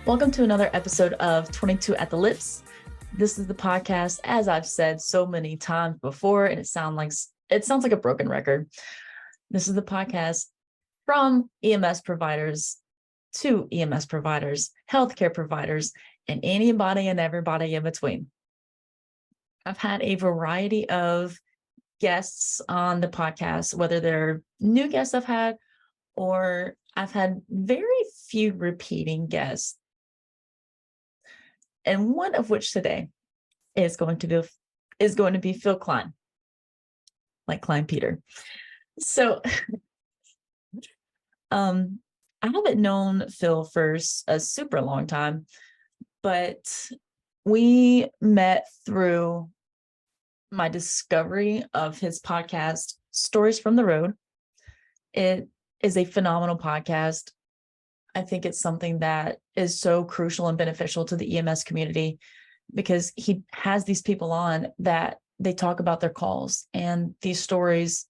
Welcome to another episode of 22 at the Lips. This is the podcast, as I've said so many times before, and it sounds like a broken record. This is the podcast from EMS providers to EMS providers, healthcare providers, and anybody and everybody in between. I've had a variety of guests on the podcast, whether they're new guests I've had, or I've had very few repeating guests. And one of which today is going to be Phil Klein, like Klein Peter. So I haven't known Phil for a super long time, but we met through my discovery of his podcast, Stories from the Road. It is a phenomenal podcast. I think it's something that is so crucial and beneficial to the EMS community because he has these people on that they talk about their calls and these stories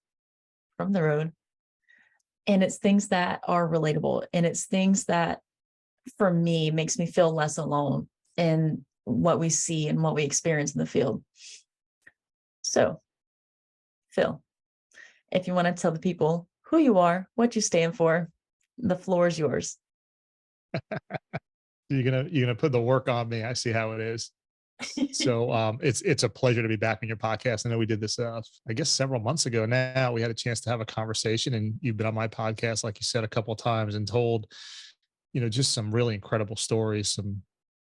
from the road. And it's things that are relatable. And it's things that, for me, makes me feel less alone in what we see and what we experience in the field. So, Phil, if you want to tell the people who you are, what you stand for, the floor is yours. You're gonna put the work on me. I see how it is. So it's a pleasure to be back on your podcast. I know we did this I guess several months ago now. We had a chance to have a conversation, and you've been on my podcast, like you said, a couple of times, and told just some really incredible stories,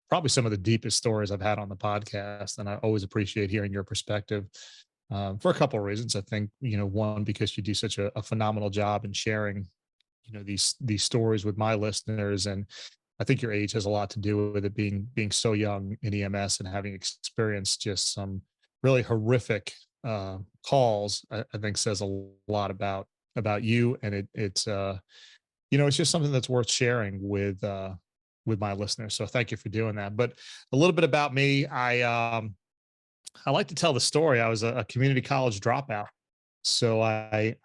probably some of the deepest stories I've had on the podcast. And I always appreciate hearing your perspective for a couple of reasons. I think one, because you do such a phenomenal job in sharing these stories with my listeners, and I think your age has a lot to do with it, being so young in EMS and having experienced just some really horrific calls. I think says a lot about you, and it's just something that's worth sharing with my listeners. So thank you for doing that. But a little bit about me, I like to tell the story. I was a community college dropout, so I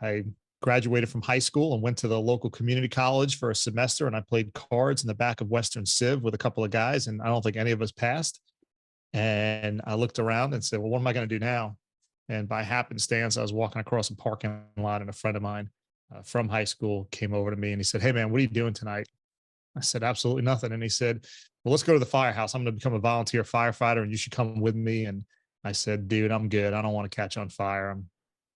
graduated from high school and went to the local community college for a semester, and I played cards in the back of Western Civ with a couple of guys, and I don't think any of us passed. And I looked around and said, well, what am I going to do now? And by happenstance, I was walking across a parking lot, and a friend of mine from high school came over to me and he said, hey man, what are you doing tonight? I said, absolutely nothing. And he said, well, let's go to the firehouse. I'm going to become a volunteer firefighter and you should come with me. And I said, dude, I'm good. I don't want to catch on fire.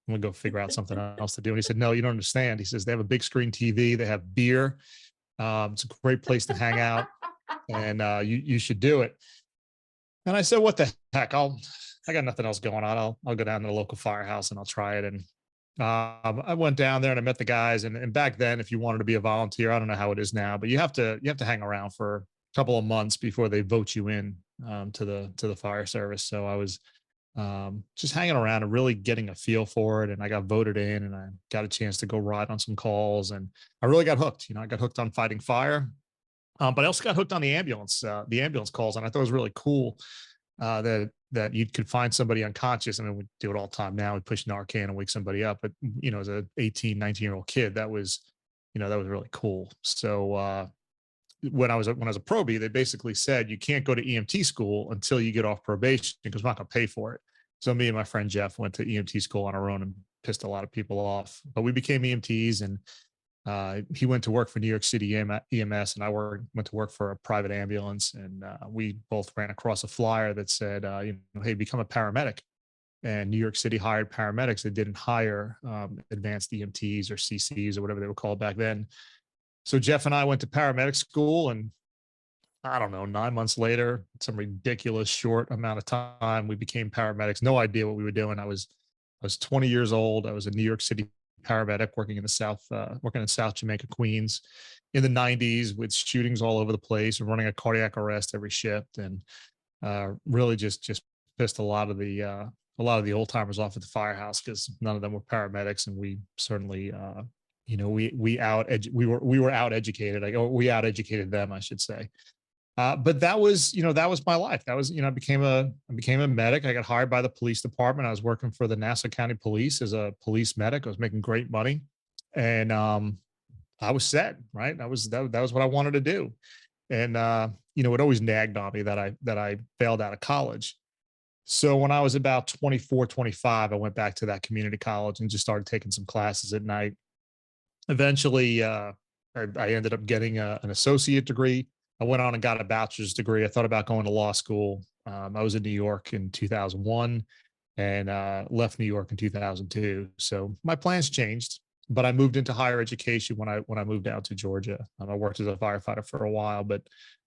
I'm going to go figure out something else to do. And he said, no, you don't understand. He says, they have a big screen TV. They have beer. It's a great place to hang out, and you should do it. And I said, what the heck? I got nothing else going on. I'll go down to the local firehouse and I'll try it. And I went down there and I met the guys. And back then, if you wanted to be a volunteer, I don't know how it is now, but you have to hang around for a couple of months before they vote you in to the fire service. So I was just hanging around and really getting a feel for it. And I got voted in, and I got a chance to go ride on some calls, and I really got hooked. I got hooked on fighting fire, but I also got hooked on the ambulance calls. And I thought it was really cool that you could find somebody unconscious. I mean, we do it all the time now. We push Narcan and wake somebody up. But, as a 18, 19-year-old kid, that was really cool. So when I was a probie, they basically said you can't go to EMT school until you get off probation because we're not going to pay for it. So me and my friend Jeff went to EMT school on our own and pissed a lot of people off. But we became EMTs, and he went to work for New York City EMS, and I went to work for a private ambulance. And we both ran across a flyer that said, hey, become a paramedic. And New York City hired paramedics. They didn't hire advanced EMTs or CCs or whatever they were called back then. So Jeff and I went to paramedic school, and I don't know, 9 months later, some ridiculous short amount of time, we became paramedics. No idea what we were doing. I was 20 years old. I was a New York City paramedic working in South Jamaica, Queens in the 90s with shootings all over the place and running a cardiac arrest every shift. And really just pissed a lot of the old timers off at the firehouse because none of them were paramedics. And we certainly, we were out educated. We out educated them, I should say. But that was my life. That was, I became a medic. I got hired by the police department. I was working for the Nassau County Police as a police medic. I was making great money, and I was set, right? That was what I wanted to do. And it always nagged on me that I failed out of college. So when I was about 24, 25, I went back to that community college and just started taking some classes at night. Eventually, I ended up getting an associate degree. I went on and got a bachelor's degree. I thought about going to law school. I was in New York in 2001 and left New York in 2002. So my plans changed, but I moved into higher education when I moved out to Georgia. I worked as a firefighter for a while, but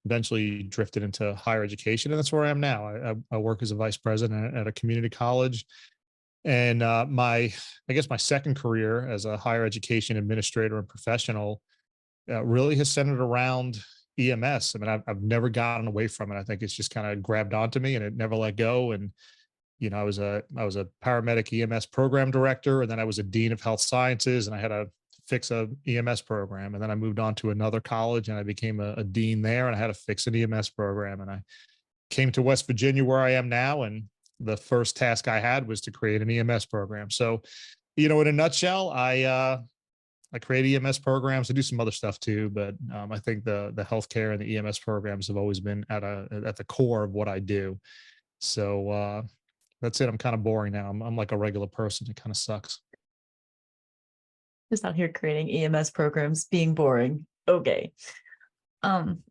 eventually drifted into higher education, and that's where I am now. I work as a vice president at a community college, and I guess my second career as a higher education administrator and professional really has centered around EMS. I mean, I've never gotten away from it. I think it's just kind of grabbed onto me and it never let go. And I was a paramedic EMS program director, and then I was a dean of health sciences, and I had to fix a EMS program. And then I moved on to another college, and I became a dean there, and I had to fix an EMS program. And I came to West Virginia, where I am now, and the first task I had was to create an EMS program. So, in a nutshell, I create EMS programs. I do some other stuff too, but I think the healthcare and the EMS programs have always been at the core of what I do. So that's it. I'm kind of boring now. I'm like a regular person. It kind of sucks. Just out here creating EMS programs, being boring. Okay. Um,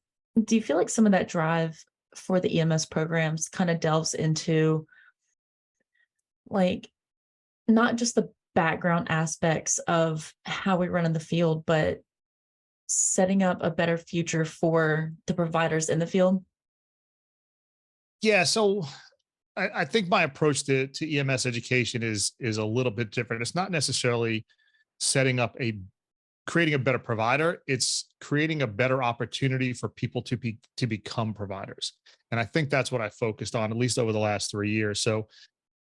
do you feel like some of that drive for the EMS programs kind of delves into like not just the background aspects of how we run in the field, but setting up a better future for the providers in the field? Yeah. So I think my approach to EMS education is a little bit different. It's not necessarily setting up creating a better provider. It's creating a better opportunity for people to become providers. And I think that's what I focused on, at least over the last 3 years. So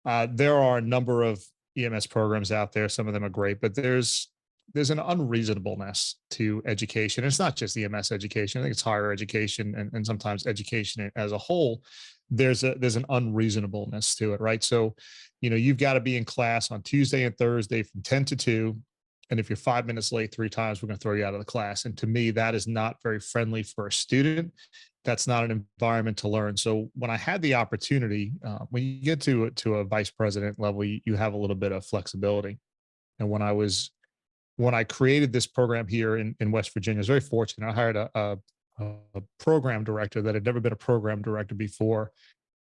there are a number of EMS programs out there. Some of them are great, but there's an unreasonableness to education. It's not just EMS education. I think it's higher education and sometimes education as a whole. There's an unreasonableness to it, right? So, you've got to be in class on Tuesday and Thursday from 10 to 2. And if you're 5 minutes late 3 times, we're going to throw you out of the class. And to me, that is not very friendly for a student. That's not an environment to learn. So when I had the opportunity, when you get to a vice president level, you have a little bit of flexibility. And when I created this program here in West Virginia, I was very fortunate. I hired a program director that had never been a program director before.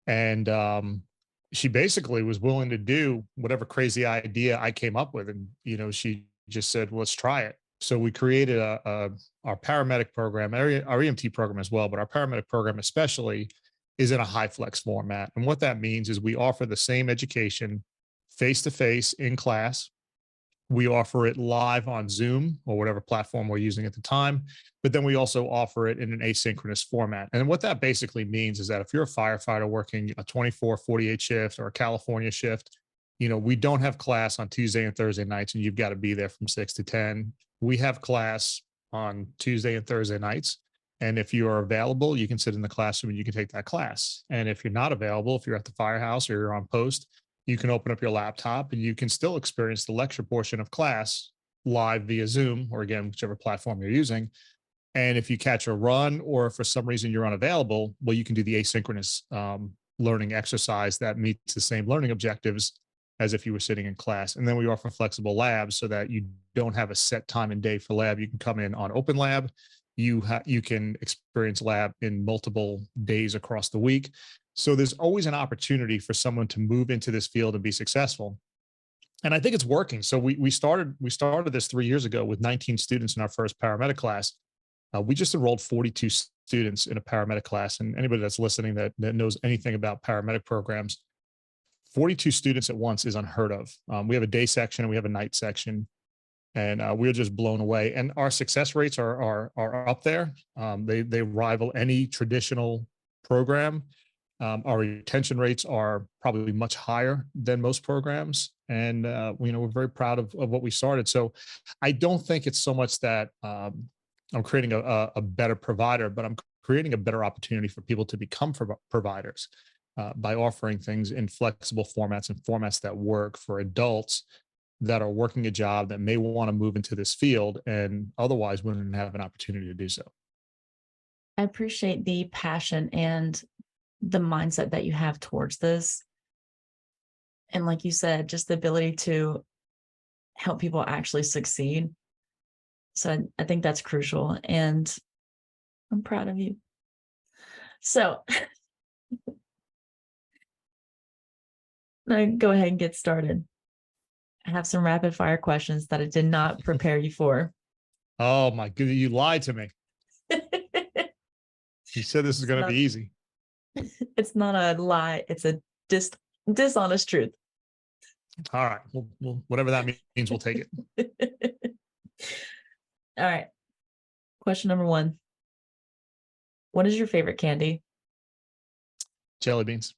And she basically was willing to do whatever crazy idea I came up with. And, she just said, well, let's try it. So we created our paramedic program, our EMT program as well, but our paramedic program especially is in a high flex format. And what that means is we offer the same education face to face in class. We offer it live on Zoom or whatever platform we're using at the time, but then we also offer it in an asynchronous format. And what that basically means is that if you're a firefighter working a 24, 48 shift or a California shift, we don't have class on Tuesday and Thursday nights, and you've got to be there from 6 to 10. We have class on Tuesday and Thursday nights. And if you are available, you can sit in the classroom and you can take that class. And if you're not available, if you're at the firehouse or you're on post, you can open up your laptop and you can still experience the lecture portion of class live via Zoom or again, whichever platform you're using. And if you catch a run or for some reason you're unavailable, well, you can do the asynchronous learning exercise that meets the same learning objectives as if you were sitting in class. And then we offer flexible labs so that you don't have a set time and day for lab. You can come in on open lab. You can experience lab in multiple days across the week. So there's always an opportunity for someone to move into this field and be successful. And I think it's working. So we started this 3 years ago with 19 students in our first paramedic class. We just enrolled 42 students in a paramedic class. And anybody that's listening that knows anything about paramedic programs, 42 students at once is unheard of. We have a day section and we have a night section, and we're just blown away. And our success rates are up there. They rival any traditional program. Our retention rates are probably much higher than most programs, and we're very proud of what we started. So I don't think it's so much that I'm creating a better provider, but I'm creating a better opportunity for people to become providers by offering things in flexible formats and formats that work for adults that are working a job that may want to move into this field and otherwise wouldn't have an opportunity to do so. I appreciate the passion and the mindset that you have towards this. And like you said, just the ability to help people actually succeed. So I think that's crucial. And I'm proud of you. So go ahead and get started. I have some rapid fire questions that I did not prepare you for. Oh my goodness, you lied to me. You said this is going to be easy. It's not a lie. It's a dishonest truth. All right. Well, whatever that means, we'll take it. All right. Question number 1. What is your favorite candy? Jelly beans.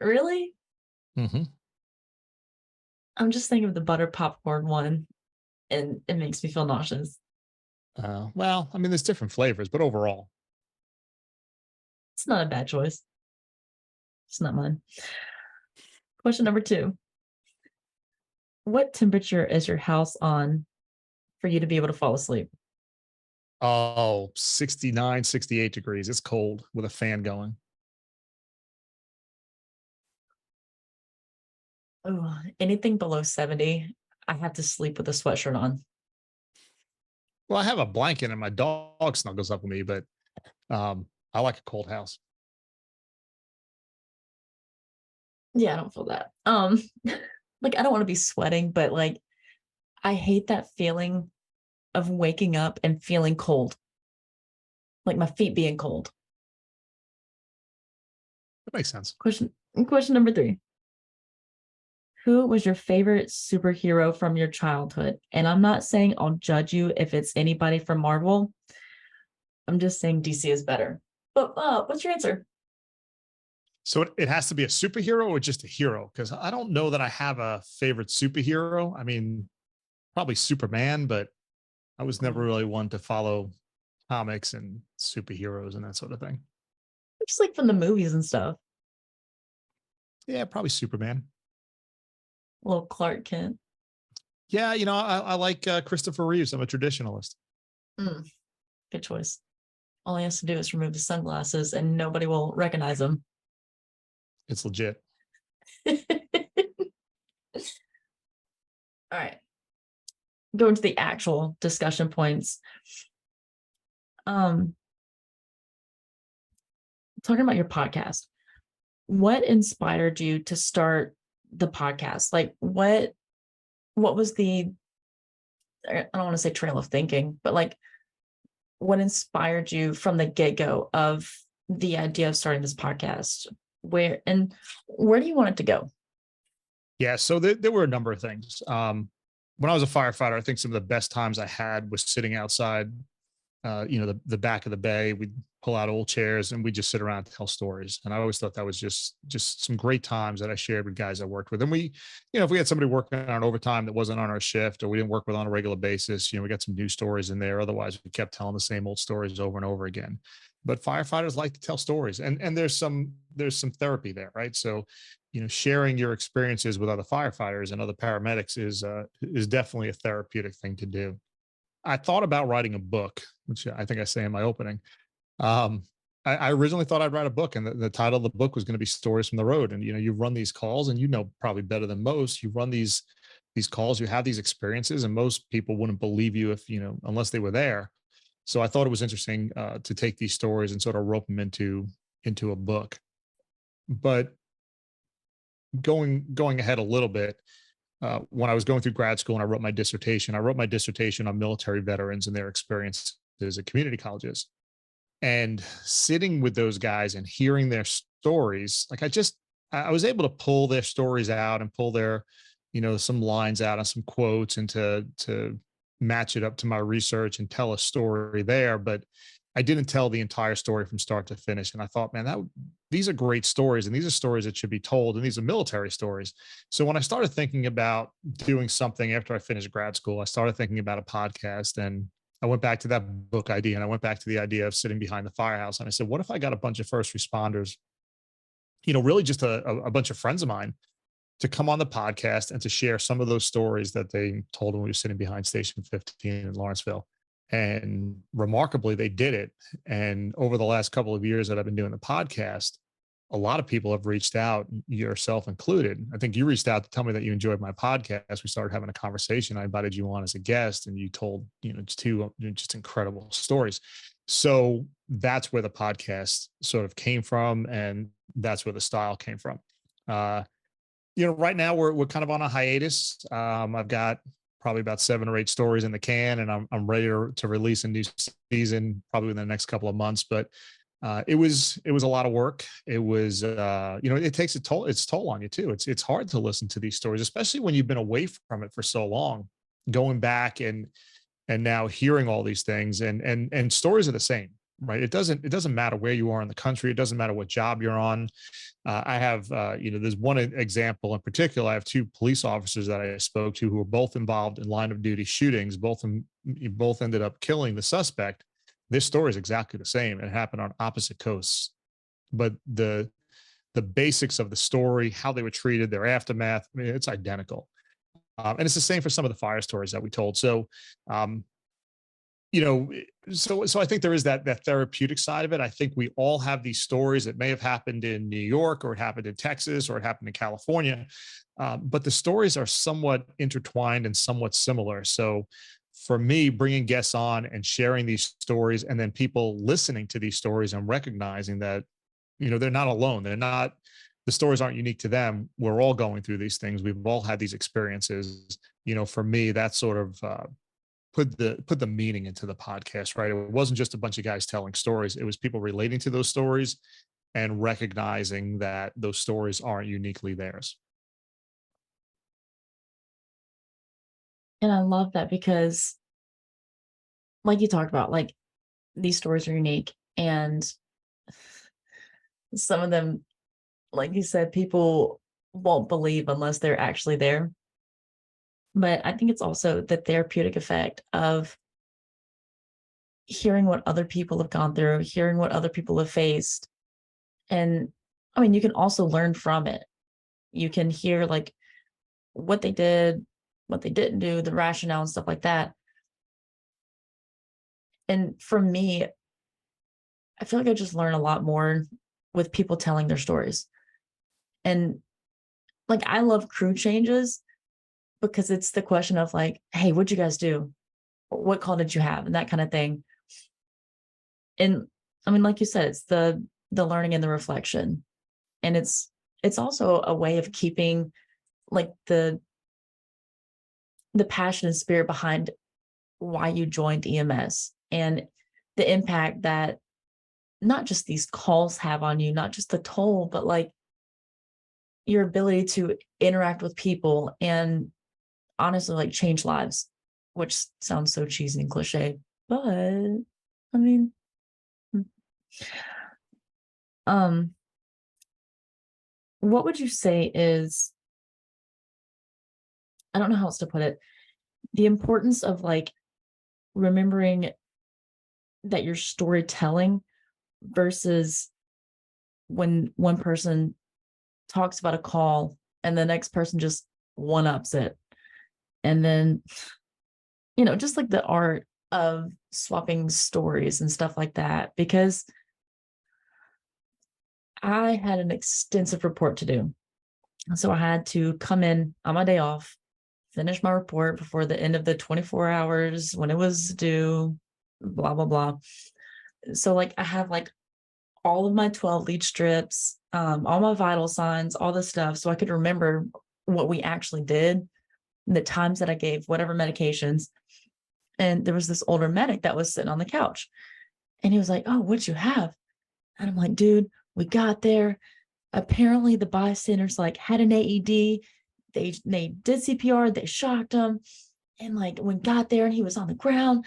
Really? Mm-hmm. I'm just thinking of the butter popcorn one, and it makes me feel nauseous. Well, I mean, there's different flavors, but overall, It's not a bad choice. It's not mine. Question number 2. What temperature is your house on for you to be able to fall asleep? oh, 69, 68 degrees. It's cold with a fan going. Oh, anything below 70, I have to sleep with a sweatshirt on. Well, I have a blanket and my dog snuggles up with me, but I like a cold house. Yeah, I don't feel that. Like I don't want to be sweating, but like I hate that feeling of waking up and feeling cold. Like my feet being cold. That makes sense. Question number 3. Who was your favorite superhero from your childhood? And I'm not saying I'll judge you if it's anybody from Marvel. I'm just saying DC is better. But what's your answer? So it has to be a superhero or just a hero? Because I don't know that I have a favorite superhero. I mean, probably Superman, but I was never really one to follow comics and superheroes and that sort of thing. Just like from the movies and stuff. Yeah, probably Superman. Little Clark Kent. Yeah, I like Christopher Reeves. I'm a traditionalist. Good choice. All he has to do is remove his sunglasses and nobody will recognize him. It's legit. All right. Going to the actual discussion points. Talking about your podcast. What inspired you to start the podcast? Like what was the, I don't want to say trail of thinking, but like what inspired you from the get-go of the idea of starting this podcast? Where do you want it to go? Yeah, so there were a number of things. When I was a firefighter, I think some of the best times I had was sitting outside, the back of the bay. We'd pull out old chairs and we'd just sit around and tell stories. And I always thought that was just some great times that I shared with guys I worked with. And we, if we had somebody working on overtime that wasn't on our shift or we didn't work with on a regular basis, we got some new stories in there. Otherwise, we kept telling the same old stories over and over again. But firefighters like to tell stories, and there's some therapy there, right? So, sharing your experiences with other firefighters and other paramedics is definitely a therapeutic thing to do. I thought about writing a book, which I think I say in my opening. I originally thought I'd write a book, and the title of the book was going to be Stories from the Road. And you run these calls, and probably better than most. You run these calls, you have these experiences, and most people wouldn't believe you if unless they were there. So I thought it was interesting to take these stories and sort of rope them into a book. But going ahead a little bit, when I was going through grad school and I wrote my dissertation on military veterans and their experiences at community colleges. And sitting with those guys and hearing their stories, like I was able to pull their stories out and pull their, some lines out and some quotes and to match it up to my research and tell a story there. But I didn't tell the entire story from start to finish. And I thought, man, these are great stories, and these are stories that should be told, and these are military stories. So when I started thinking about doing something after I finished grad school, I started thinking about a podcast, and I went back to that book idea, and I went back to the idea of sitting behind the firehouse. And I said, what if I got a bunch of first responders, really just a bunch of friends of mine, to come on the podcast and to share some of those stories that they told when we were sitting behind Station 15 in Lawrenceville. And remarkably, they did it. And over the last couple of years that I've been doing the podcast, a lot of people have reached out, yourself included. I think you reached out to tell me that you enjoyed my podcast. We started having a conversation. I invited you on as a guest, and you told, just two just incredible stories. So that's where the podcast sort of came from, and that's where the style came from. Uh, right now we're kind of on a hiatus. I've got probably about 7 or 8 stories in the can, and I'm ready to release a new season probably in the next couple of months. But it was a lot of work. It was it takes its toll on you too. It's hard to listen to these stories, especially when you've been away from it for so long. Going back and now hearing all these things, and stories are the same, right? It doesn't matter where you are in the country. It doesn't matter what job you're on. I have, there's one example in particular. I have 2 police officers that I spoke to who were both involved in line of duty shootings. Both ended up killing the suspect. This story is exactly the same. It happened on opposite coasts, but the basics of the story, how they were treated, their aftermath, I mean, it's identical. And it's the same for some of the fire stories that we told. So, um, you know, so I think there is that therapeutic side of it. I think we all have these stories that may have happened in New York, or it happened in Texas, or it happened in California, but the stories are somewhat intertwined and somewhat similar. So for me, bringing guests on and sharing these stories, and then people listening to these stories and recognizing that, they're not alone. The stories aren't unique to them. We're all going through these things. We've all had these experiences. For me, that sort of put the meaning into the podcast, right? It wasn't just a bunch of guys telling stories. It was people relating to those stories and recognizing that those stories aren't uniquely theirs. And I love that because, like you talked about, like these stories are unique, and some of them, like you said, people won't believe unless they're actually there. But I think it's also the therapeutic effect of hearing what other people have gone through, hearing what other people have faced. And I mean, you can also learn from it. You can hear like what they did, what they didn't do, the rationale and stuff like that. And for me, I feel like I just learn a lot more with people telling their stories. And like I love crew changes because it's the question of like, hey, what'd you guys do? What call did you have? And that kind of thing. And I mean, like you said, it's the learning and the reflection. And it's also a way of keeping like the passion and spirit behind why you joined EMS, and the impact that not just these calls have on you, not just the toll, but like your ability to interact with people and honestly like change lives, which sounds so cheesy and cliche, but I mean, mm, um, what would you say is, I don't know how else to put it, the importance of like remembering that you're storytelling versus when one person talks about a call and the next person just one ups it. And then, just like the art of swapping stories and stuff like that, because I had an extensive report to do. So I had to come in on my day off, finish my report before the end of the 24 hours when it was due, blah, blah, blah. So like I have like all of my 12 lead strips, all my vital signs, all this stuff. So I could remember what we actually did, the times that I gave whatever medications. And there was this older medic that was sitting on the couch, and he was like, "Oh, what'd you have?" And I'm like, "Dude, we got there. Apparently the bystanders like had an AED. They did CPR, they shocked him. And like we got there and he was on the ground,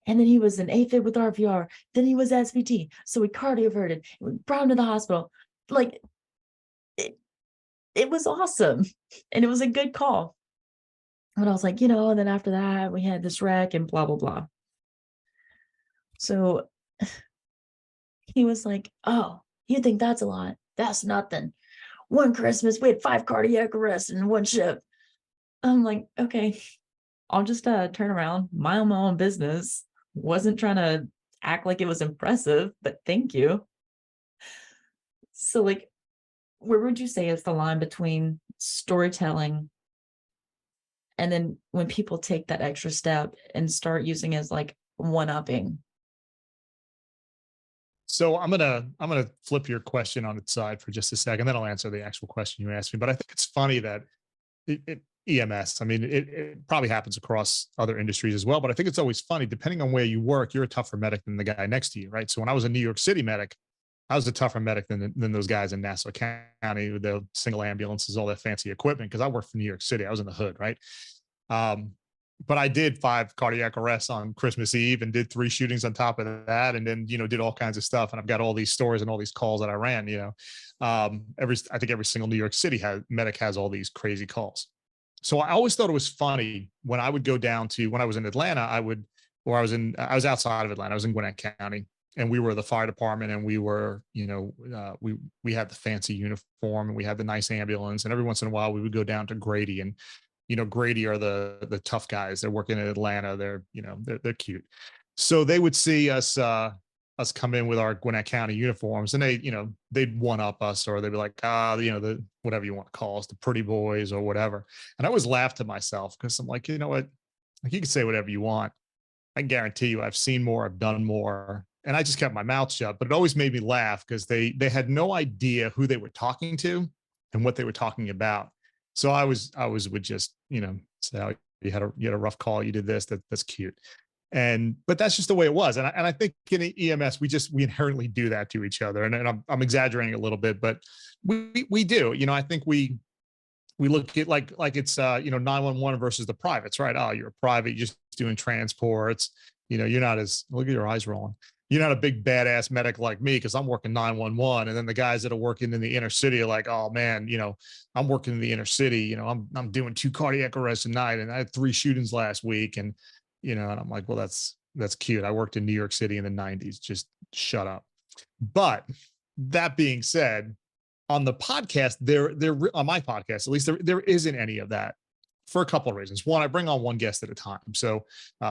and then he was in AFib with RVR. Then he was SVT. So we cardioverted. We brought him to the hospital. Like it was awesome. And it was a good call. And I was like, and then after that, we had this wreck and blah, blah, blah. So he was like, "Oh, you think that's a lot? That's nothing. One Christmas, we had 5 cardiac arrests in one shift." I'm like, "Okay, I'll just turn around, mind my own business." Wasn't trying to act like it was impressive, but thank you. So, like, where would you say is the line between storytelling and then when people take that extra step and start using it as like one-upping? So I'm gonna flip your question on its side for just a second, then I'll answer the actual question you asked me. But I think it's funny that EMS, I mean, it probably happens across other industries as well. But I think it's always funny, depending on where you work, you're a tougher medic than the guy next to you, right? So when I was a New York City medic, I was a tougher medic than those guys in Nassau County with the single ambulances, all that fancy equipment, because I worked for New York City. I was in the hood, right? Um, but I did 5 cardiac arrests on Christmas Eve and did 3 shootings on top of that. And then, did all kinds of stuff. And I've got all these stories and all these calls that I ran, I think every single New York City medic has all these crazy calls. So I always thought it was funny when I would go down to, when I was in Atlanta, I was outside of Atlanta. I was in Gwinnett County, and we were the fire department, and we were, we had the fancy uniform, and we had the nice ambulance. And every once in a while we would go down to Grady, and Grady are the tough guys. They're working in Atlanta. They're cute. So they would see us come in with our Gwinnett County uniforms, and they'd one up us, or they'd be like, the whatever you want to call us, the pretty boys or whatever. And I always laughed to myself, because I'm like, you know what? Like, you can say whatever you want. I can guarantee you I've seen more, I've done more. And I just kept my mouth shut, but it always made me laugh, because they had no idea who they were talking to and what they were talking about. So I would just, say, oh, you had a rough call, you did this, that's cute. But that's just the way it was. And I think in EMS, we inherently do that to each other. And I'm exaggerating a little bit, but we do, I think we look at like it's 911 versus the privates, right? Oh, you're a private, you're just doing transports, you're not as, look at your eyes rolling. You're not a big badass medic like me, because I'm working 911. And then the guys that are working in the inner city are like, oh man, I'm working in the inner city, I'm doing 2 cardiac arrests a night, and I had 3 shootings last week. And and I'm like, well, that's cute. I worked in New York City in the 90s. Just shut up. But that being said, on the podcast, there on my podcast, at least, there isn't any of that, for a couple of reasons. One, I bring on one guest at a time. So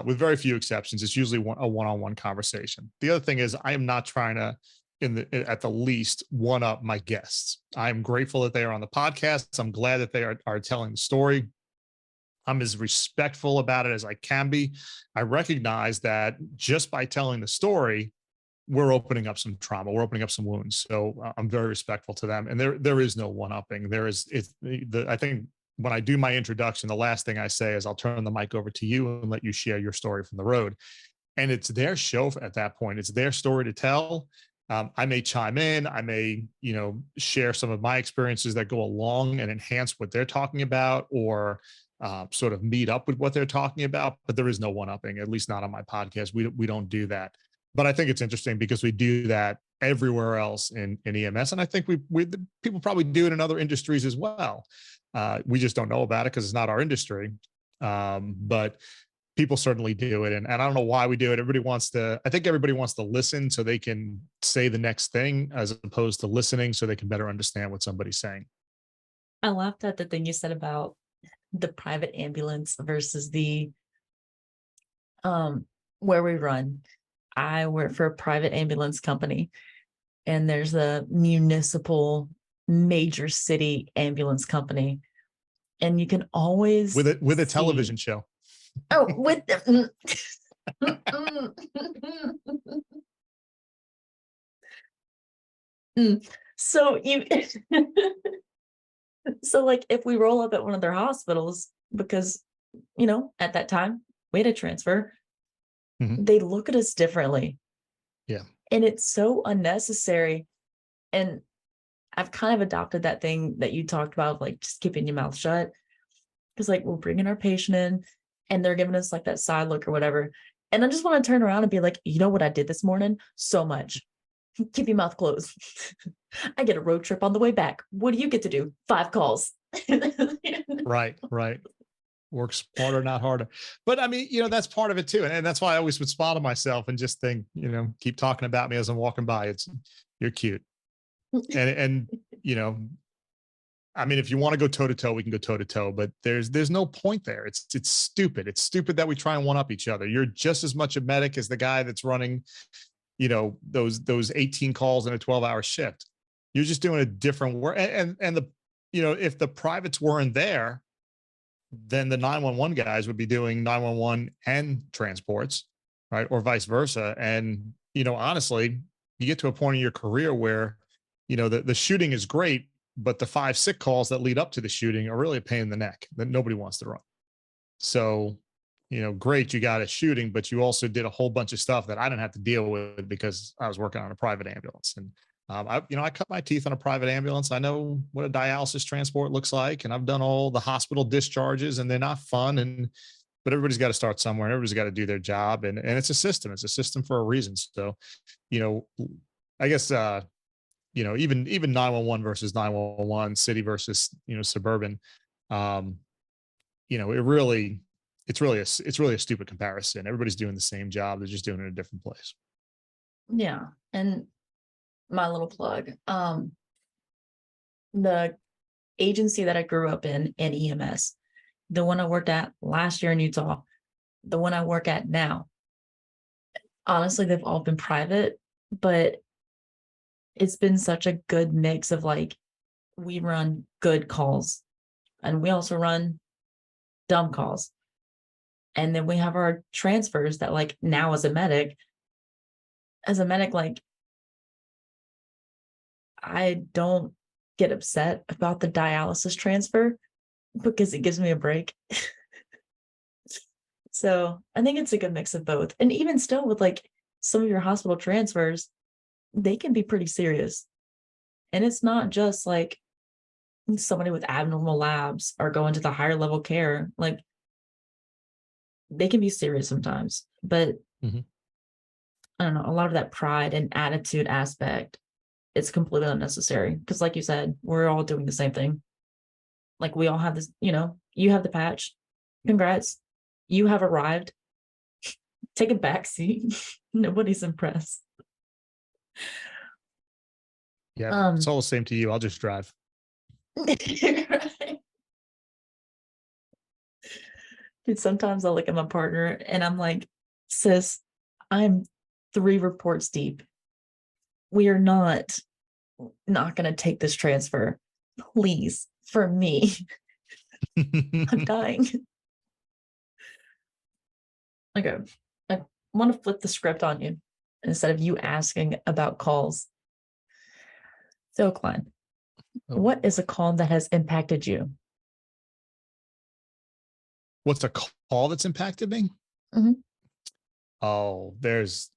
with very few exceptions, it's usually a one-on-one conversation. The other thing is, I am not trying to, at the least, one up my guests. I'm grateful that they are on the podcast. I'm glad that they are telling the story. I'm as respectful about it as I can be. I recognize that just by telling the story, we're opening up some trauma, we're opening up some wounds. So I'm very respectful to them. And there is no one-upping. I think when I do my introduction, the last thing I say is, I'll turn the mic over to you and let you share your story from the road. And it's their show at that point. It's their story to tell. I may chime in. I may, share some of my experiences that go along and enhance what they're talking about, or sort of meet up with what they're talking about. But there is no one-upping, at least not on my podcast. We don't do that. But I think it's interesting, because we do that everywhere else in EMS. And I think people probably do it in other industries as well. We just don't know about it because it's not our industry. But people certainly do it. And I don't know why we do it. I think everybody wants to listen so they can say the next thing, as opposed to listening so they can better understand what somebody's saying. I laughed at the thing you said about the private ambulance versus the where we run. I work for a private ambulance company, and there's a municipal major city ambulance company, and you can always with a television show. Oh, with the so you so like, if we roll up at one of their hospitals, because at that time we had a transfer, Mhm. they look at us differently. Yeah. And it's so unnecessary. And I've kind of adopted that thing that you talked about, like just keeping your mouth shut. Because like, we're bringing our patient in, and they're giving us like that side look or whatever. And I just want to turn around and be like, you know what I did this morning? So much. Keep your mouth closed. I get a road trip on the way back. What do you get to do? 5 calls. Right. Work smarter, not harder. But I mean, that's part of it too. And that's why I always would smile to myself and just think, keep talking about me as I'm walking by. You're cute. And I mean, if you want to go toe to toe, we can go toe to toe, but there's no point there. It's stupid. It's stupid that we try and one up each other. You're just as much a medic as the guy that's running, those 18 calls in a 12-hour shift. You're just doing a different work. And the, if the privates weren't there, then the 911 guys would be doing 911 and transports, right? Or vice versa. And, honestly, you get to a point in your career where, the shooting is great, but the 5 sick calls that lead up to the shooting are really a pain in the neck that nobody wants to run. So, great, you got a shooting, but you also did a whole bunch of stuff that I didn't have to deal with because I was working on a private ambulance. And I cut my teeth on a private ambulance. I know what a dialysis transport looks like, and I've done all the hospital discharges, and they're not fun. But everybody's got to start somewhere, and everybody's got to do their job, and it's a system. It's a system for a reason. So, I guess even 911 versus 911, city versus suburban. It's really a stupid comparison. Everybody's doing the same job. They're just doing it in a different place. Yeah. And my little plug, the agency that I grew up in EMS, the one I worked at last year in Utah, the one I work at now, honestly, they've all been private, but it's been such a good mix of like, we run good calls and we also run dumb calls. And then we have our transfers that, like, now as a medic, like, I don't get upset about the dialysis transfer because it gives me a break. So I think it's a good mix of both. And even still, with like some of your hospital transfers, they can be pretty serious. And it's not just like somebody with abnormal labs or going to the higher level care. Like, they can be serious sometimes, but Mhm. I don't know, a lot of that pride and attitude aspect, it's completely unnecessary. Because like you said, we're all doing the same thing. Like, we all have this, you have the patch. Congrats. You have arrived. Take a back seat. Nobody's impressed. Yeah, it's all the same to you. I'll just drive. Right. Dude, sometimes I'll look at my partner and I'm like, sis, I'm 3 reports deep. We are not going to take this transfer. Please, for me. I'm dying. Okay. I want to flip the script on you instead of you asking about calls. So, Klein, what is a call that has impacted you? What's a call that's impacted me? Mm-hmm. Oh, there's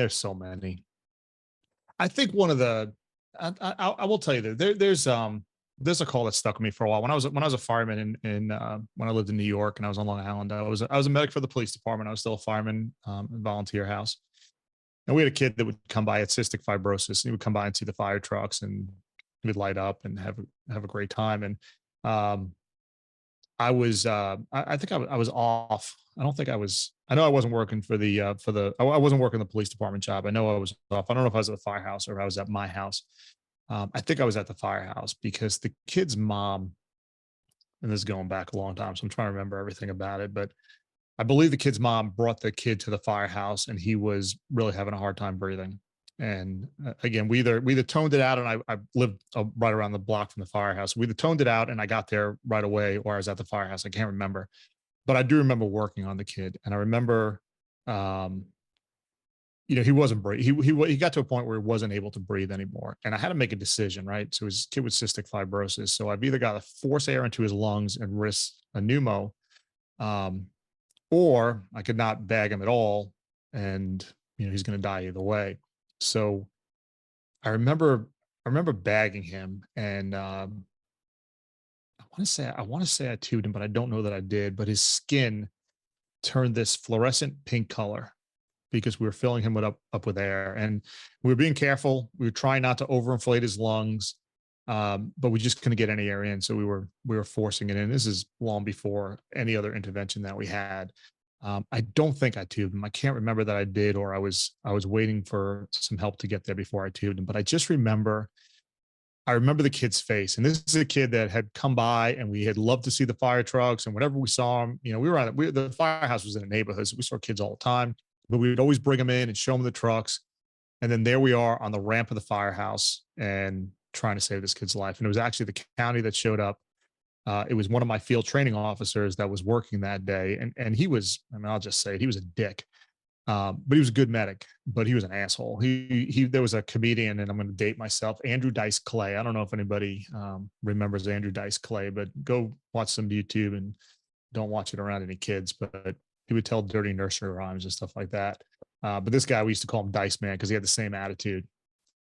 so many. I think one of the, I will tell you that there's a call that stuck with me for a while. When I was a fireman in when I lived in New York and I was on Long Island, I was a medic for the police department. I was still a fireman in volunteer house. And we had a kid that would come by, at cystic fibrosis, and he would come by and see the fire trucks, and he would light up and have a great time. And I think I was off. I don't think I was. I know I wasn't working I wasn't working the police department job. I know I was off. I don't know if I was at the firehouse or if I was at my house. I think I was at the firehouse because the kid's mom, and this is going back a long time, so I'm trying to remember everything about it, but I believe the kid's mom brought the kid to the firehouse and he was really having a hard time breathing. And again, we either toned it out, and I lived right around the block from the firehouse. We either toned it out and I got there right away, or I was at the firehouse. I can't remember, but I do remember working on the kid. And I remember, he wasn't breathing. He got to a point where he wasn't able to breathe anymore. And I had to make a decision, right? So his kid with cystic fibrosis. So I've either got to force air into his lungs and risk a pneumo, or I could not bag him at all, and he's going to die either way. So I remember bagging him, and I want to say I tubed him, but I don't know that I did. But his skin turned this fluorescent pink color because we were filling him up with air, and we were being careful. We were trying not to overinflate his lungs, but we just couldn't get any air in, so we were forcing it in. This is long before any other intervention that we had. I don't think I tubed him. I can't remember that I did, or I was waiting for some help to get there before I tubed him. But I just remember I remember the kid's face, and this is a kid that had come by, and we had loved to see the fire trucks, and whenever we saw him, we were the firehouse was in a neighborhood, so we saw kids all the time, but we would always bring them in and show them the trucks. And then there we are on the ramp of the firehouse and trying to save this kid's life. And it was actually the county that showed up. It was one of my field training officers that was working that day. And he was, I mean, I'll just say it, he was a dick. But he was a good medic, but he was an asshole. There was a comedian, and I'm going to date myself, Andrew Dice Clay. I don't know if anybody remembers Andrew Dice Clay, but go watch some YouTube and don't watch it around any kids. But he would tell dirty nursery rhymes and stuff like that. But this guy, we used to call him Dice Man because he had the same attitude.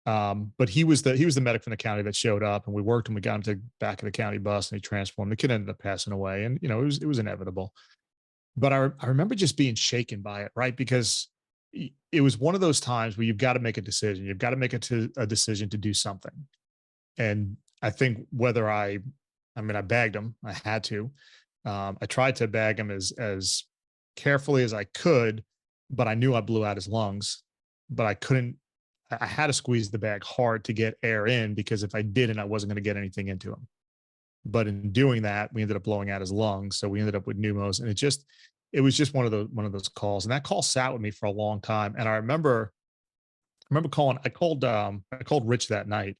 But he was the medic from the county that showed up, and we worked him. We got him to the back of the county bus, and he transformed. The kid ended up passing away, and it was inevitable. But I remember just being shaken by it, right? Because it was one of those times where you've got to make a decision. You've got to make a decision to do something. And I think I mean, I bagged him. I had to. I tried to bag him as carefully as I could, but I knew I blew out his lungs. But I couldn't. I had to squeeze the bag hard to get air in, because if I didn't, I wasn't going to get anything into him. But in doing that, we ended up blowing out his lungs. So we ended up with pneumos, and it was just one of those calls. And that call sat with me for a long time. And I remember calling, I called Rich that night,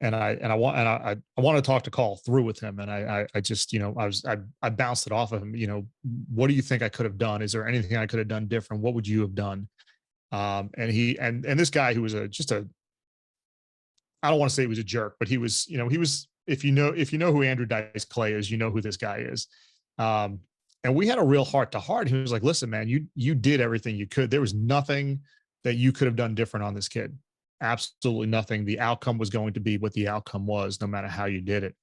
and I wanted to talk the call through with him. And I just, I bounced it off of him. What do you think I could have done? Is there anything I could have done different? What would you have done? And this guy who was I don't want to say he was a jerk, but he was, if you know who Andrew Dice Clay is, you know who this guy is. And we had a real heart to heart. He was like, listen, man, you did everything you could. There was nothing that you could have done different on this kid. Absolutely nothing. The outcome was going to be what the outcome was, no matter how you did it.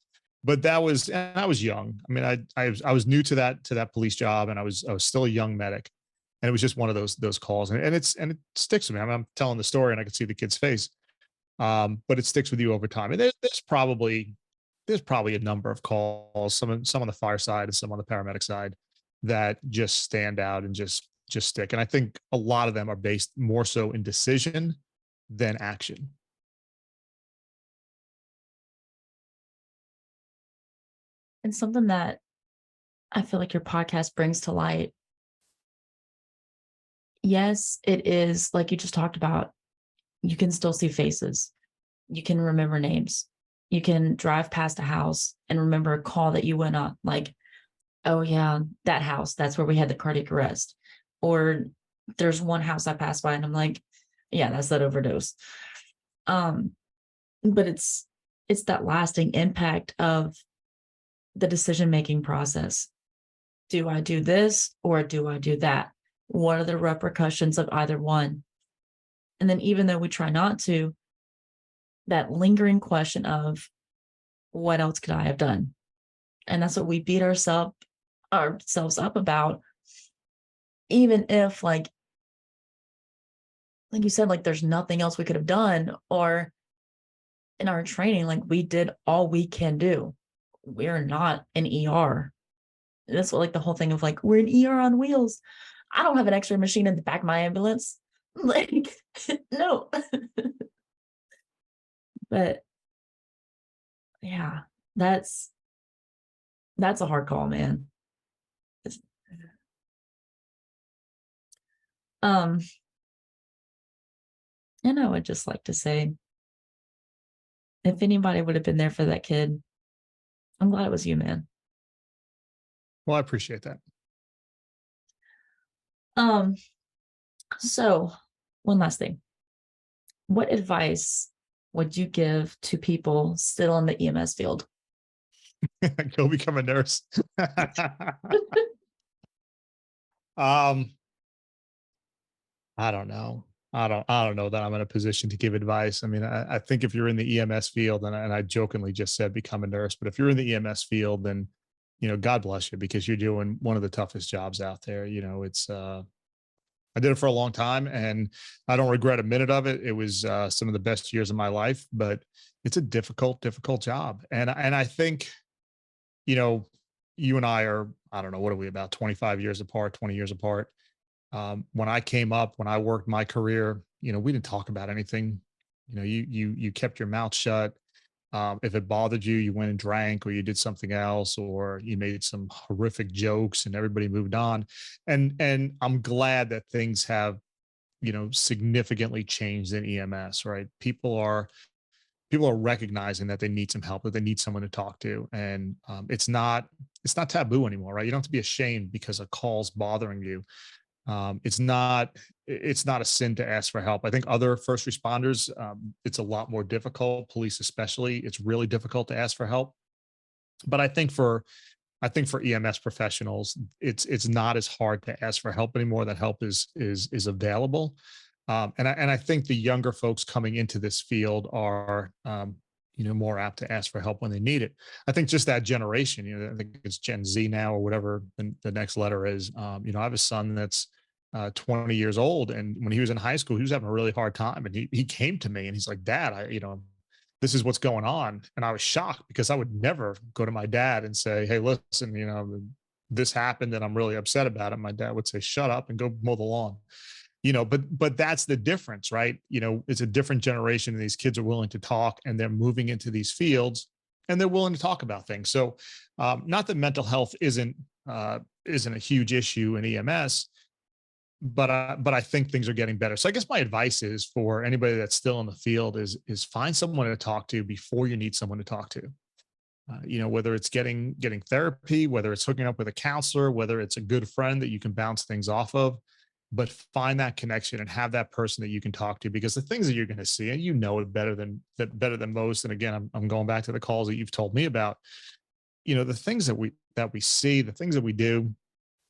But I was young. I mean, I was new to that police job, and I was still a young medic. And it was just one of those calls. And it sticks with me. I mean, I'm telling the story and I could see the kid's face. But it sticks with you over time. And there's probably a number of calls, some on the fire side and some on the paramedic side, that just stand out and just stick. And I think a lot of them are based more so in decision than action. And something that I feel like your podcast brings to light. Yes, it is like you just talked about. You can still see faces. You can remember names. You can drive past a house and remember a call that you went on. Like, oh yeah, that house, that's where we had the cardiac arrest. Or there's one house I passed by and I'm like, yeah, that's that overdose. But it's that lasting impact of the decision-making process. Do I do this or do I do that? What are the repercussions of either one? And then even though we try not to, that lingering question of what else could I have done? And that's what we beat ourselves up about. Even if like you said, like there's nothing else we could have done, or in our training, like we did all we can do. We're not an ER. That's what, like the whole thing of like, we're an ER on wheels. I don't have an X-ray machine in the back of my ambulance. Like, no. But yeah, that's a hard call, man. Um, and I would just like to say, if anybody would have been there for that kid, I'm glad it was you, man. Well, I appreciate that. So one last thing. What advice would you give to people still in the EMS field? Go become a nurse. I don't know. I don't know that I'm in a position to give advice. I mean, I think if you're in the EMS field, and I jokingly just said become a nurse, but if you're in the EMS field, then God bless you, because you're doing one of the toughest jobs out there. It's I did it for a long time, and I don't regret a minute of it. It was some of the best years of my life, but it's a difficult job. And I think, you and I are, I don't know, what are we, about 25 years apart, 20 years apart. When I came up, when I worked my career, we didn't talk about anything. You kept your mouth shut. If it bothered you, you went and drank, or you did something else, or you made some horrific jokes, and everybody moved on. And I'm glad that things have, significantly changed in EMS, right? People are recognizing that they need some help, that they need someone to talk to, and it's not taboo anymore, right? You don't have to be ashamed because a call's bothering you. It's not a sin to ask for help. I think other first responders, it's a lot more difficult. Police, especially, it's really difficult to ask for help. But I think for EMS professionals, it's not as hard to ask for help anymore. That help is available, and I think the younger folks coming into this field are, more apt to ask for help when they need it. I think just that generation, I think it's Gen Z now, or whatever the next letter is. I have a son that's 20 years old, and when he was in high school, he was having a really hard time, and he came to me and he's like, "Dad, this is what's going on." And I was shocked because I would never go to my dad and say, "Hey, listen, this happened and I'm really upset about it." My dad would say, "Shut up and go mow the lawn." But that's the difference, right? It's a different generation, and these kids are willing to talk, and they're moving into these fields, and they're willing to talk about things. So, not that mental health isn't a huge issue in EMS, but I think things are getting better. So I guess my advice is for anybody that's still in the field is find someone to talk to before you need someone to talk to. Whether it's getting therapy, whether it's hooking up with a counselor, whether it's a good friend that you can bounce things off of, but find that connection and have that person that you can talk to, because the things that you're going to see, and it better than most. And again, I'm going back to the calls that you've told me about. The things that we see, the things that we do,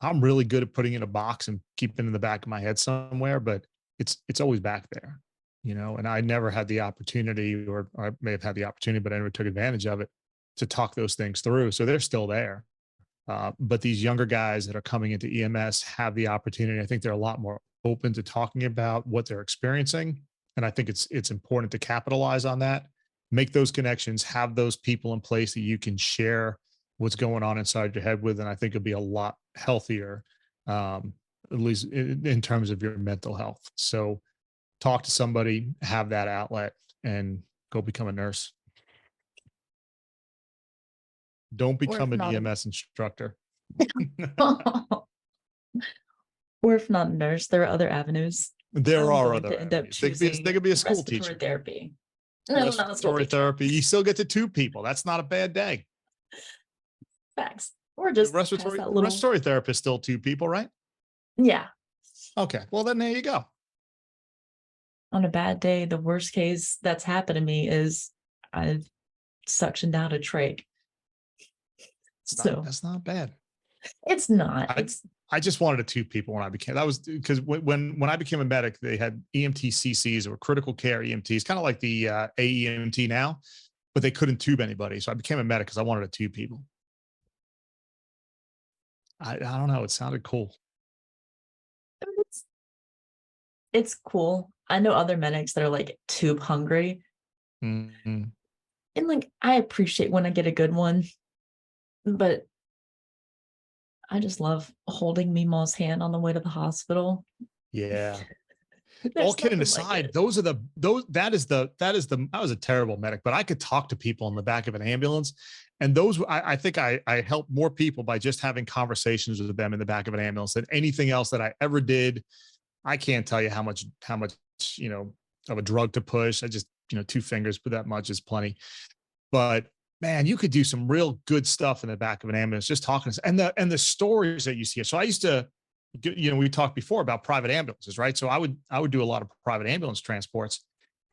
I'm really good at putting in a box and keeping it in the back of my head somewhere, but it's always back there, and I never had the opportunity, or I may have had the opportunity, but I never took advantage of it to talk those things through. So they're still there. But these younger guys that are coming into EMS have the opportunity. I think they're a lot more open to talking about what they're experiencing. And I think it's important to capitalize on that, make those connections, have those people in place that you can share what's going on inside your head with. And I think it'll be a lot healthier, at least in terms of your mental health. So talk to somebody, have that outlet, and go become a nurse. Don't Or if become an not, EMS instructor. or if not a nurse, there are other avenues. There I'm are going other to end up avenues. They could be a school respiratory teacher. therapy. No, not a school Respiratory teacher. therapy. You still get to two people. That's not a bad day. Facts. Or The just pass respiratory that the little. respiratory therapist still two people, right? Yeah. Okay. Well, then there you go. On a bad day, the worst case that's happened to me is I've suctioned out a trach. So That's not bad. it's not. I It's I just wanted a two people when I became. That was because when I became a medic, they had EMT CCs or critical care EMTs, kind of like the AEMT now, but they couldn't tube anybody. So I became a medic because I wanted a two people. I don't know. It sounded cool. it's it's cool. I know other medics that are like tube hungry. Mhm. And like I appreciate when I get a good one, but I just love holding Meemaw's hand on the way to the hospital. Yeah. All There's kidding nothing like aside, it. I was a terrible medic, but I could talk to people in the back of an ambulance. And those, I think I helped more people by just having conversations with them in the back of an ambulance than anything else that I ever did. I can't tell you how much, you know, of a drug to push. I just, two fingers, but that much is plenty. But man, you could do some real good stuff in the back of an ambulance, just talking and the stories that you see. So I used to, we talked before about private ambulances, right? So I would do a lot of private ambulance transports,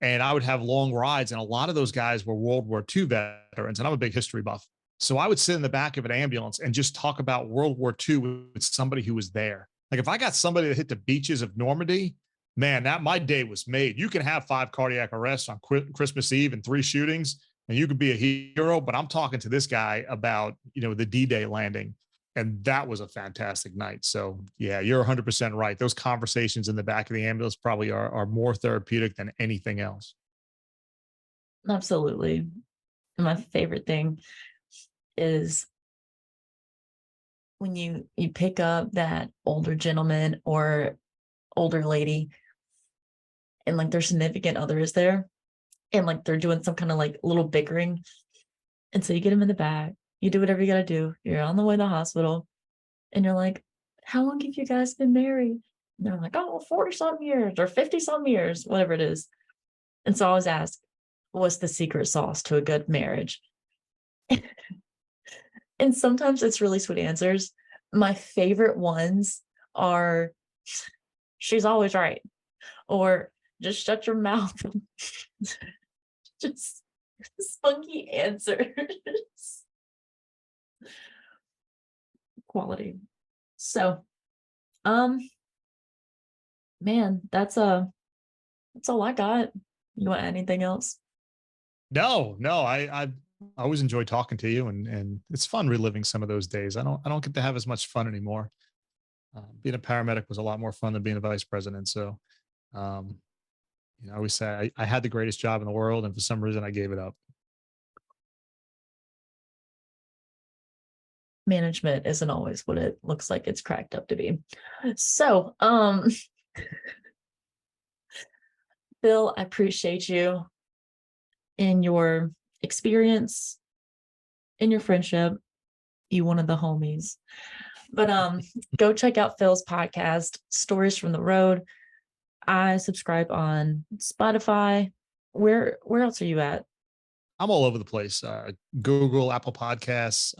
and I would have long rides, and a lot of those guys were World War II veterans, and I'm a big history buff. So I would sit in the back of an ambulance and just talk about World War II with somebody who was there. Like if I got somebody that hit the beaches of Normandy, man, that my day was made. You can have 5 cardiac arrests on Christmas Eve and 3 shootings, and you could be a hero. But I'm talking to this guy about, the D-Day landing. And that was a fantastic night. So yeah, you're 100% right. Those conversations in the back of the ambulance probably are more therapeutic than anything else. Absolutely. And my favorite thing is when you pick up that older gentleman or older lady and like their significant other is there and like they're doing some kind of like little bickering. And so you get them in the back, you do whatever you got to do. You're on the way to the hospital, and you're like, how long have you guys been married? And they're like, oh, 40 some years or 50 some years, whatever it is. And so I always ask, what's the secret sauce to a good marriage? And sometimes it's really sweet answers. My favorite ones are, she's always right, or just shut your mouth. Just spunky answers. Quality. So, man, that's all I got. You want anything else? No, I always enjoy talking to you, and it's fun reliving some of those days. I don't get to have as much fun anymore. Being a paramedic was a lot more fun than being a vice president. So, um, I always say I had the greatest job in the world, and for some reason I gave it up. Management isn't always what it looks like it's cracked up to be. So, Bill, I appreciate you in your experience, in your friendship. You one of the homies. But go check out Phil's podcast, Stories from the Road. I subscribe on Spotify. Where else are you at? I'm all over the place. Google, Apple Podcasts.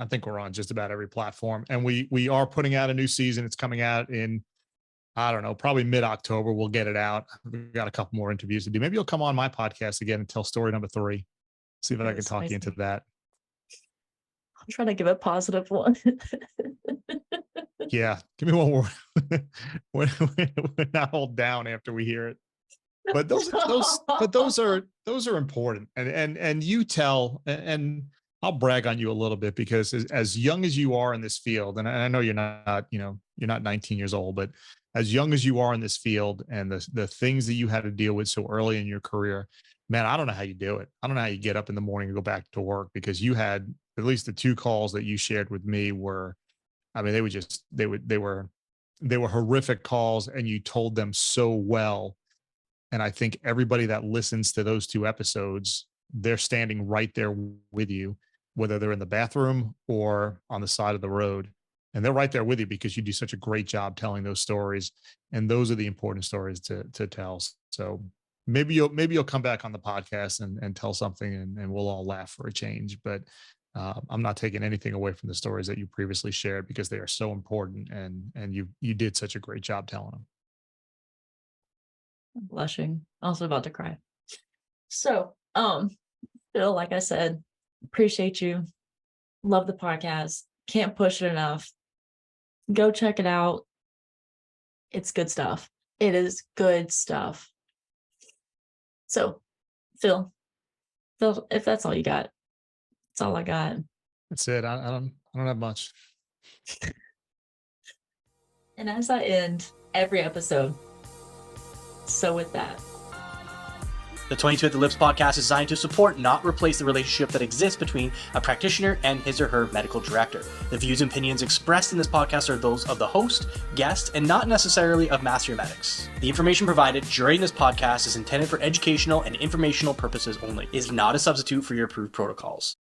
I think we're on just about every platform, and we are putting out a new season. It's coming out in, I don't know, probably mid-October. We'll get it out. We've got a couple more interviews to do. Maybe you'll come on my podcast again and tell story number 3. See if I can talk you into that. I'm trying to give a positive one. Yeah, give me one more. We're not all down after we hear it. But those are important. And you tell, and I'll brag on you a little bit, because as young as you are in this field, and I know you're not 19 years old, but as young as you are in this field, and the things that you had to deal with so early in your career, man, I don't know how you do it. I don't know how you get up in the morning and go back to work, because you had, at least the 2 calls that you shared with me were, I mean, they were horrific calls, and you told them so well. And I think everybody that listens to those 2 episodes, they're standing right there with you, whether they're in the bathroom or on the side of the road. And they're right there with you because you do such a great job telling those stories. And those are the important stories to tell. So maybe you'll come back on the podcast and tell something, and we'll all laugh for a change. But I'm not taking anything away from the stories that you previously shared, because they are so important, and you did such a great job telling them. I'm blushing. Also about to cry. So, Bill, like I said, appreciate you. Love the podcast. Can't push it enough. Go check it out. It's good stuff. It is good stuff. So, Phil, if that's all you got, that's all I got. That's it. I don't have much. And as I end every episode, so with that, the 22 at the Lips podcast is designed to support, not replace, the relationship that exists between a practitioner and his or her medical director. The views and opinions expressed in this podcast are those of the host, guest, and not necessarily of Master Medics. The information provided during this podcast is intended for educational and informational purposes only. It is not a substitute for your approved protocols.